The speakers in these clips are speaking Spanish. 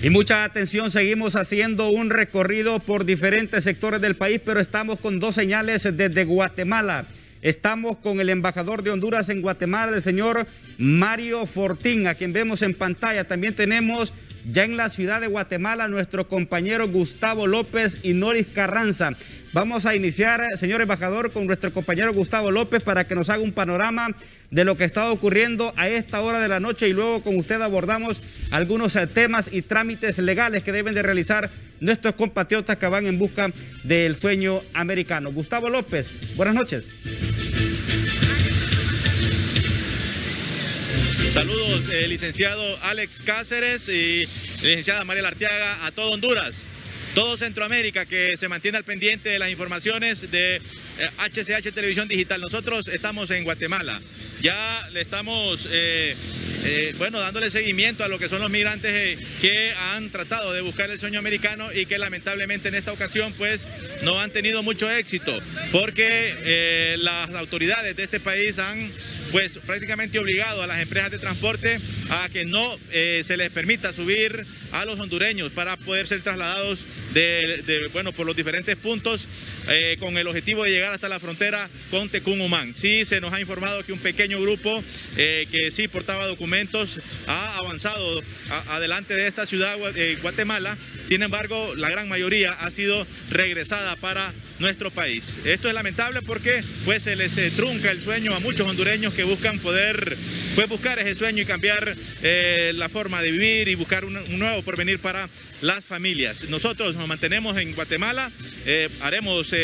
Y mucha atención, seguimos haciendo un recorrido por diferentes sectores del país, pero estamos con dos señales desde Guatemala. Estamos con el embajador de Honduras en Guatemala, el señor Mario Fortín, a quien vemos en pantalla. También tenemos ya en la ciudad de Guatemala nuestro compañero Gustavo López y Noris Carranza. Vamos a iniciar, señor embajador, con nuestro compañero Gustavo López para que nos haga un panorama de lo que está ocurriendo a esta hora de la noche, y luego con usted abordamos algunos temas y trámites legales que deben de realizar nuestros compatriotas que van en busca del sueño americano. Gustavo López, buenas noches. Saludos, licenciado Alex Cáceres y licenciada Mariela Arteaga, a todo Honduras, todo Centroamérica que se mantiene al pendiente de las informaciones de HCH Televisión Digital. Nosotros estamos en Guatemala, ya le estamos dándole seguimiento a lo que son los migrantes que han tratado de buscar el sueño americano y que lamentablemente en esta ocasión pues no han tenido mucho éxito, porque las autoridades de este país han pues prácticamente obligado a las empresas de transporte a que no se les permita subir a los hondureños para poder ser trasladados por los diferentes puntos con el objetivo de llegar hasta la frontera con Tecún-Umán. Sí, se nos ha informado que un pequeño grupo que sí portaba documentos ha avanzado adelante de esta ciudad, Guatemala. Sin embargo, la gran mayoría ha sido regresada para nuestro país. Esto es lamentable porque pues se les trunca el sueño a muchos hondureños que buscan poder buscar ese sueño y cambiar la forma de vivir y buscar un nuevo porvenir para las familias. Nosotros nos mantenemos en Guatemala, haremos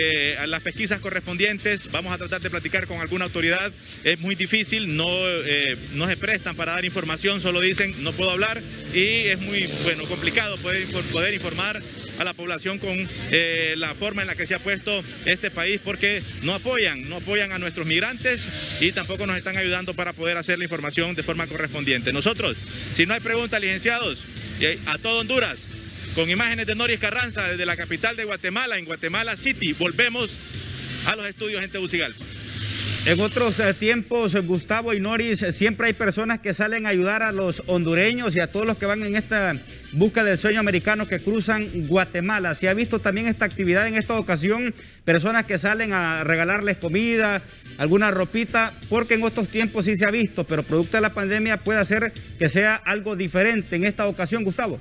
las pesquisas correspondientes, vamos a tratar de platicar con alguna autoridad. Es muy difícil, no se prestan para dar información, solo dicen no puedo hablar, y es muy complicado poder informar a la población con la forma en la que se ha puesto este país, porque no apoyan a nuestros migrantes y tampoco nos están ayudando para poder hacer la información de forma correspondiente. Nosotros, si no hay preguntas, licenciados, a todo Honduras, con imágenes de Noris Carranza desde la capital de Guatemala, en Guatemala City, volvemos a los estudios en Tegucigalpa. En otros tiempos, Gustavo y Noris, siempre hay personas que salen a ayudar a los hondureños y a todos los que van en esta busca del sueño americano que cruzan Guatemala. Se ha visto también esta actividad en esta ocasión, personas que salen a regalarles comida, alguna ropita, porque en otros tiempos sí se ha visto, pero producto de la pandemia puede hacer que sea algo diferente en esta ocasión, Gustavo.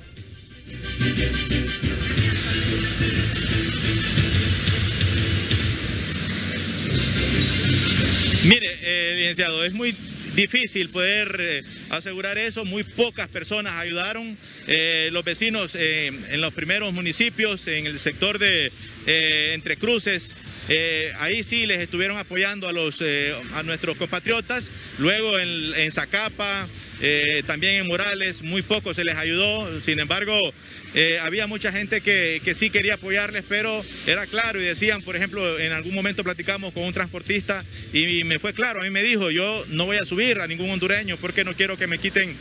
Mire, licenciado, es muy difícil poder asegurar eso. Muy pocas personas ayudaron. Los vecinos en los primeros municipios, en el sector de Entre Cruces, ahí sí les estuvieron apoyando a nuestros compatriotas. Luego en Zacapa, también en Morales, muy poco se les ayudó. Sin embargo, había mucha gente que sí quería apoyarles, pero era claro y decían, por ejemplo, en algún momento platicamos con un transportista y me fue claro, a mí me dijo, yo no voy a subir a ningún hondureño porque no quiero que me quiten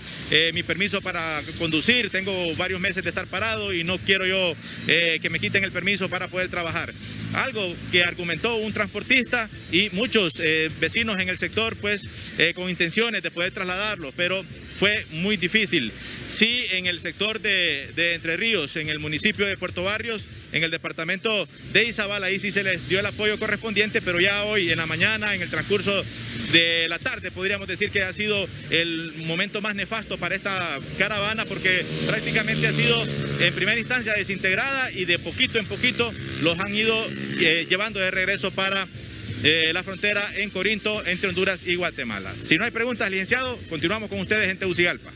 mi permiso para conducir, tengo varios meses de estar parado y no quiero yo que me quiten el permiso para poder trabajar. Algo que argumentó un transportista y muchos vecinos en el sector, pues con intenciones de poder trasladarlo, pero fue muy difícil. Sí, en el sector de Entre Ríos, en el municipio de Puerto Barrios, en el departamento de Izabal, ahí sí se les dio el apoyo correspondiente, pero ya hoy en la mañana, en el transcurso de la tarde, podríamos decir que ha sido el momento más nefasto para esta caravana, porque prácticamente ha sido en primera instancia desintegrada y de poquito en poquito los han ido llevando de regreso para la frontera en Corinto, entre Honduras y Guatemala. Si no hay preguntas, licenciado, continuamos con ustedes en Tegucigalpa.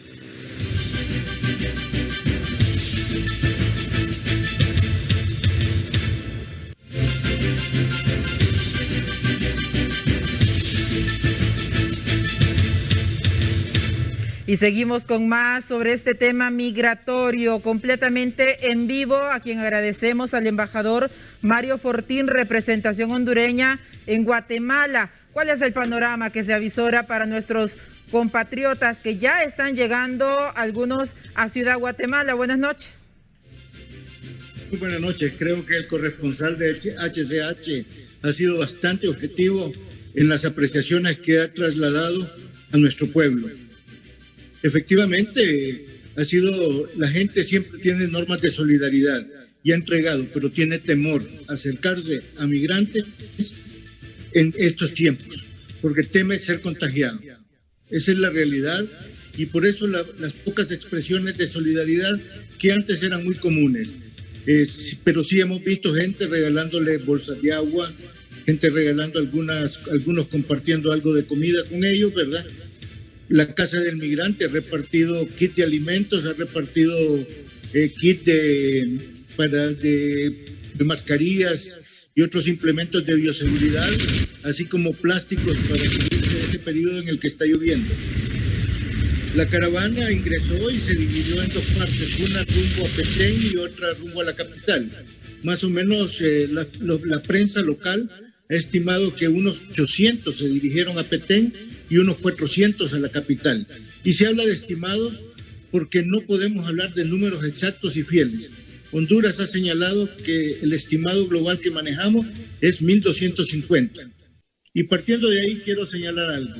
Y seguimos con más sobre este tema migratorio, completamente en vivo, a quien agradecemos al embajador Mario Fortín, representación hondureña en Guatemala. ¿Cuál es el panorama que se avisora para nuestros compatriotas que ya están llegando, algunos a Ciudad Guatemala? Buenas noches. Muy buenas noches. Creo que el corresponsal de HCH ha sido bastante objetivo en las apreciaciones que ha trasladado a nuestro pueblo. Efectivamente, la gente siempre tiene normas de solidaridad y ha entregado, pero tiene temor a acercarse a migrantes en estos tiempos, porque teme ser contagiado. Esa es la realidad, y por eso las pocas expresiones de solidaridad que antes eran muy comunes. Pero sí hemos visto gente regalándole bolsas de agua, gente regalando algunos compartiendo algo de comida con ellos, ¿verdad? La Casa del Migrante ha repartido kit de alimentos, ha repartido kit de mascarillas y otros implementos de bioseguridad, así como plásticos para cubrirse este periodo en el que está lloviendo. La caravana ingresó y se dividió en dos partes, una rumbo a Petén y otra rumbo a la capital. Más o menos la prensa local ha estimado que unos 800 se dirigieron a Petén y unos 400 a la capital. Y se habla de estimados porque no podemos hablar de números exactos y fieles. Honduras ha señalado que el estimado global que manejamos es 1.250. Y partiendo de ahí quiero señalar algo.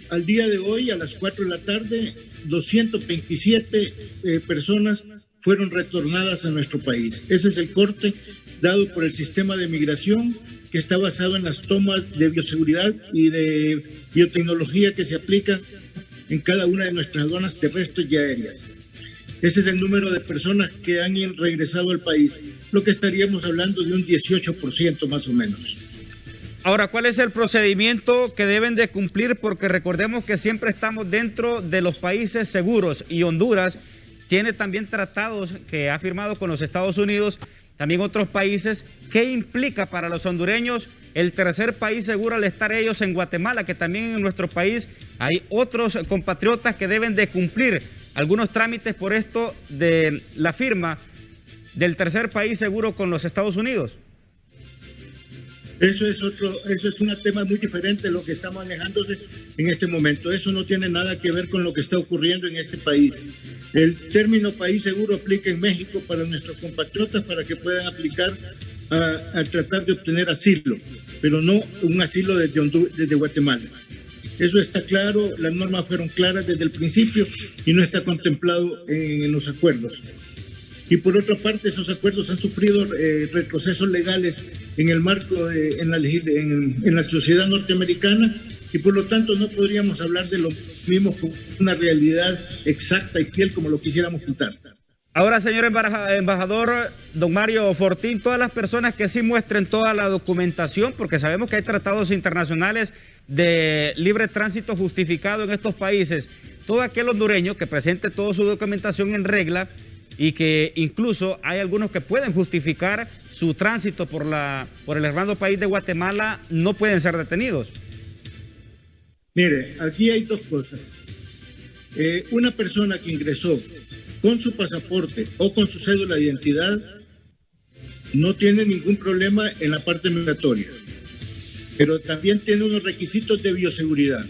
Al día de hoy, a las 4 de la tarde, 227 personas fueron retornadas a nuestro país. Ese es el corte dado por el sistema de migración, que está basado en las tomas de bioseguridad y de biotecnología que se aplican en cada una de nuestras aduanas terrestres y aéreas. Ese es el número de personas que han regresado al país, lo que estaríamos hablando de un 18% más o menos. Ahora, ¿cuál es el procedimiento que deben de cumplir? Porque recordemos que siempre estamos dentro de los países seguros y Honduras tiene también tratados que ha firmado con los Estados Unidos, también otros países. ¿Qué implica para los hondureños el tercer país seguro al estar ellos en Guatemala? Que también en nuestro país hay otros compatriotas que deben de cumplir algunos trámites por esto de la firma del tercer país seguro con los Estados Unidos. Eso es un tema muy diferente de lo que está manejándose en este momento. Eso no tiene nada que ver con lo que está ocurriendo en este país. El término país seguro aplica en México para nuestros compatriotas para que puedan aplicar a tratar de obtener asilo, pero no un asilo desde Guatemala. Eso está claro, las normas fueron claras desde el principio y no está contemplado en los acuerdos. Y por otra parte, esos acuerdos han sufrido retrocesos legales en el marco en la sociedad norteamericana, y por lo tanto no podríamos hablar de lo mismo como una realidad exacta y fiel como lo quisiéramos pintar. Ahora, señor embajador don Mario Fortín, todas las personas que sí muestren toda la documentación, porque sabemos que hay tratados internacionales de libre tránsito justificado en estos países, todo aquel hondureño que presente toda su documentación en regla, y que incluso hay algunos que pueden justificar su tránsito por el hermano país de Guatemala, no pueden ser detenidos. Mire, aquí hay dos cosas. Una persona que ingresó con su pasaporte o con su cédula de identidad no tiene ningún problema en la parte migratoria, pero también tiene unos requisitos de bioseguridad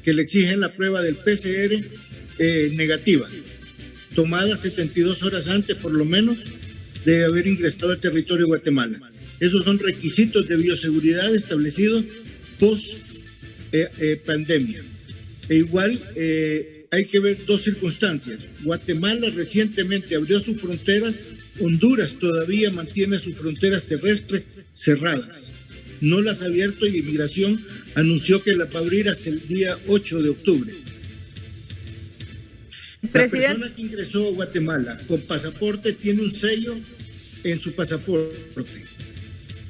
que le exigen la prueba del PCR negativa, tomada 72 horas antes por lo menos de haber ingresado al territorio de Guatemala. Esos son requisitos de bioseguridad establecidos post pandemia. E igual hay que ver dos circunstancias. Guatemala recientemente abrió sus fronteras, Honduras todavía mantiene sus fronteras terrestres cerradas. No las ha abierto y Inmigración anunció que las va a abrir hasta el día 8 de octubre. La persona que ingresó a Guatemala con pasaporte tiene un sello en su pasaporte,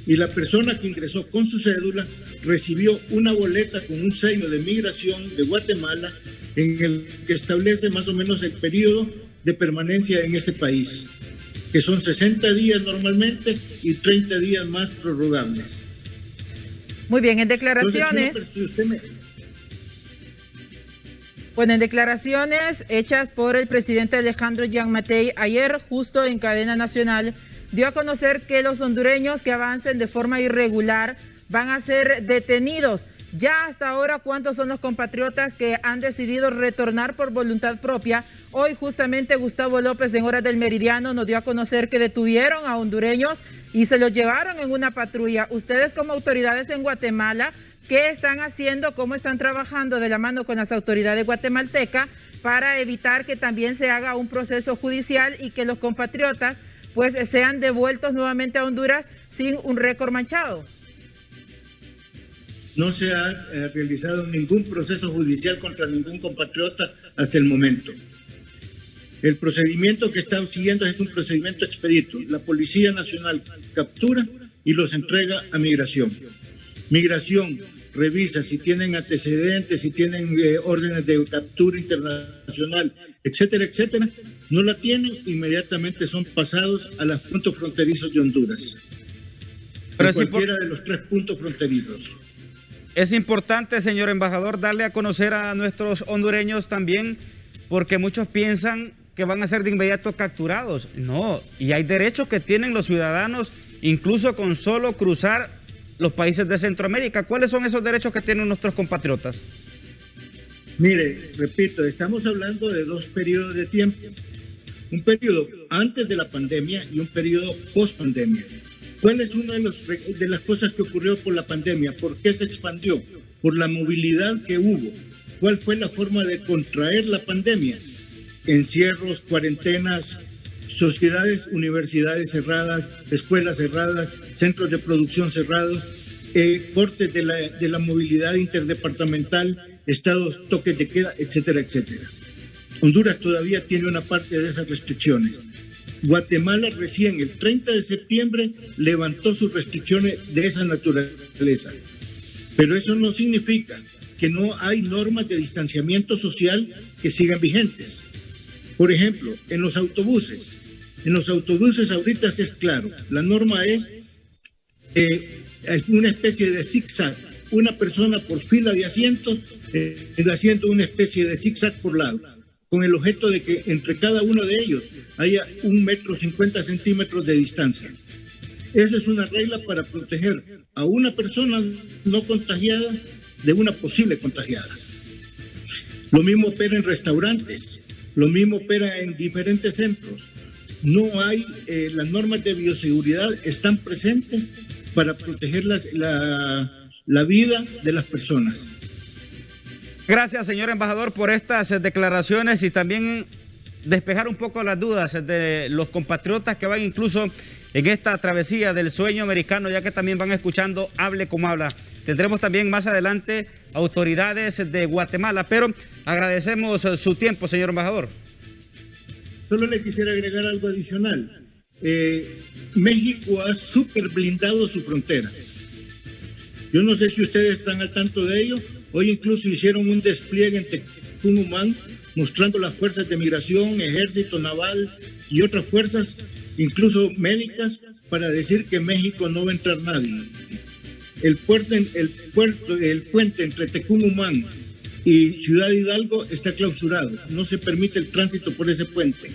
y la persona que ingresó con su cédula recibió una boleta con un sello de migración de Guatemala en el que establece más o menos el periodo de permanencia en este país, que son 60 días normalmente y 30 días más prorrogables. Muy bien, en declaraciones... Bueno, en declaraciones hechas por el presidente Alejandro Gianmattei ayer, justo en cadena nacional, dio a conocer que los hondureños que avancen de forma irregular van a ser detenidos. Ya hasta ahora, ¿cuántos son los compatriotas que han decidido retornar por voluntad propia? Hoy justamente Gustavo López en Horas del Meridiano nos dio a conocer que detuvieron a hondureños y se los llevaron en una patrulla. Ustedes como autoridades en Guatemala qué están haciendo, cómo están trabajando de la mano con las autoridades guatemaltecas para evitar que también se haga un proceso judicial y que los compatriotas pues sean devueltos nuevamente a Honduras sin un récord manchado. No se ha realizado ningún proceso judicial contra ningún compatriota hasta el momento. El procedimiento que están siguiendo es un procedimiento expedito. La Policía Nacional captura y los entrega a Migración. Migración revisa si tienen antecedentes, si tienen órdenes de captura internacional, etcétera, etcétera. No la tienen, inmediatamente son pasados a los puntos fronterizos de Honduras. Pero en cualquiera de los 3 puntos fronterizos. Es importante, señor embajador, darle a conocer a nuestros hondureños también, porque muchos piensan que van a ser de inmediato capturados. No, y hay derechos que tienen los ciudadanos, incluso con solo cruzar los países de Centroamérica. ¿Cuáles son esos derechos que tienen nuestros compatriotas? Mire, repito, estamos hablando de 2 periodos de tiempo. Un periodo antes de la pandemia y un periodo post pandemia. ¿Cuál es una de las cosas que ocurrió por la pandemia? ¿Por qué se expandió? Por la movilidad que hubo. ¿Cuál fue la forma de contraer la pandemia? Encierros, cuarentenas, sociedades, universidades cerradas, escuelas cerradas, centros de producción cerrados, cortes de la movilidad interdepartamental, estados, toques de queda, etcétera, etcétera. Honduras todavía tiene una parte de esas restricciones. Guatemala recién el 30 de septiembre levantó sus restricciones de esa naturaleza. Pero eso no significa que no hay normas de distanciamiento social que sigan vigentes. Por ejemplo, en los autobuses ahorita es claro, la norma es una especie de zigzag, una persona por fila de asientos, el asiento una especie de zigzag por lado, con el objeto de que entre cada uno de ellos haya 1,50 m de distancia. Esa es una regla para proteger a una persona no contagiada de una posible contagiada. Lo mismo opera en restaurantes, lo mismo opera en diferentes centros. No hay, las normas de bioseguridad están presentes para proteger la vida de las personas. Gracias, señor embajador, por estas declaraciones y también despejar un poco las dudas de los compatriotas que van incluso en esta travesía del sueño americano, ya que también van escuchando Hable como habla. Tendremos también más adelante autoridades de Guatemala, pero agradecemos su tiempo, señor embajador. Solo le quisiera agregar algo adicional. México ha súper blindado su frontera. Yo no sé si ustedes están al tanto de ello. Hoy incluso hicieron un despliegue en Tecumumán mostrando las fuerzas de migración, ejército naval y otras fuerzas, incluso médicas, para decir que México no va a entrar nadie. El puente entre Tecumumán y Ciudad Hidalgo está clausurado, no se permite el tránsito por ese puente.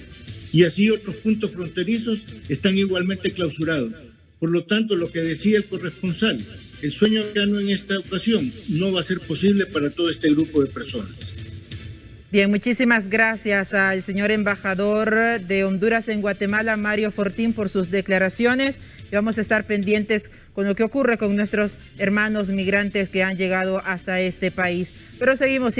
Y así otros puntos fronterizos están igualmente clausurados. Por lo tanto, lo que decía el corresponsal, el sueño americano en esta ocasión no va a ser posible para todo este grupo de personas. Bien, muchísimas gracias al señor embajador de Honduras en Guatemala, Mario Fortín, por sus declaraciones. Y vamos a estar pendientes con lo que ocurre con nuestros hermanos migrantes que han llegado hasta este país. Pero seguimos